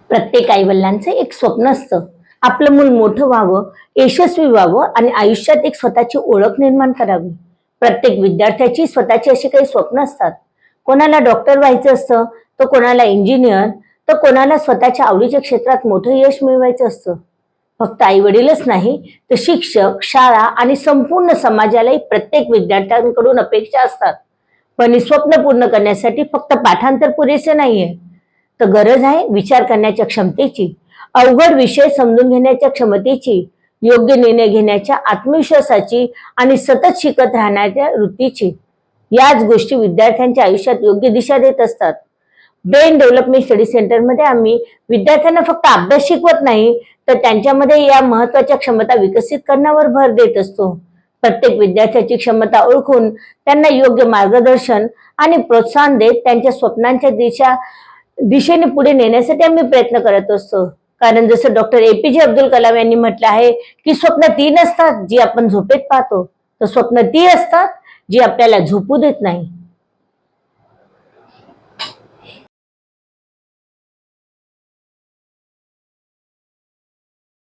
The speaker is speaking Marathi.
प्रत्येक आईवडिलांचं एक स्वप्न असतं, आपलं मूल मोठं व्हावं, यशस्वी व्हावं आणि आयुष्यात एक स्वतःची ओळख निर्माण करावी. प्रत्येक विद्यार्थ्याची स्वतःची अशी काही स्वप्न असतात. कोणाला डॉक्टर व्हायचं असतं, तर कोणाला इंजिनियर, तर कोणाला स्वतःच्या आवडीच्या क्षेत्रात मोठं यश मिळवायचं असतं. फक्त आई वडीलच नाही, तर शिक्षक, शाळा आणि संपूर्ण समाजालाही प्रत्येक विद्यार्थ्यांकडून अपेक्षा असतात. पण ही स्वप्न पूर्ण करण्यासाठी फक्त पाठांतर पुरेसे नाहीये, तर गरज आहे विचार करण्याच्या क्षमतेची, अवघड विषय समजून घेण्याच्या क्षमतेची, योग्य निर्णय घेण्याच्या आत्मविश्वासाची आणि सतत शिकत राहण्याच्या वृत्तीची. याच गोष्टी विद्यार्थ्यांच्या आयुष्यात योग्य दिशा देत असतात. ब्रेन डेव्हलपमेंट स्टडी सेंटरमध्ये आम्ही विद्यार्थ्यांना फक्त अभ्यास शिकवत नाही, तर त्यांच्यामध्ये या महत्वाच्या क्षमता विकसित करण्यावर भर देत असतो. प्रत्येक विद्यार्थ्याची क्षमता ओळखून त्यांना योग्य मार्गदर्शन आणि प्रोत्साहन देत त्यांच्या स्वप्नांच्या दिशेने पुढे नेण्यासाठी आम्ही प्रयत्न करत असतो. कारण जसं डॉक्टर APJ अब्दुल कलाम यांनी म्हटलं आहे की स्वप्न ती नसतात जी आपण झोपेत पाहतो, तर स्वप्न ती असतात जी आपल्याला झोपू देत नाही.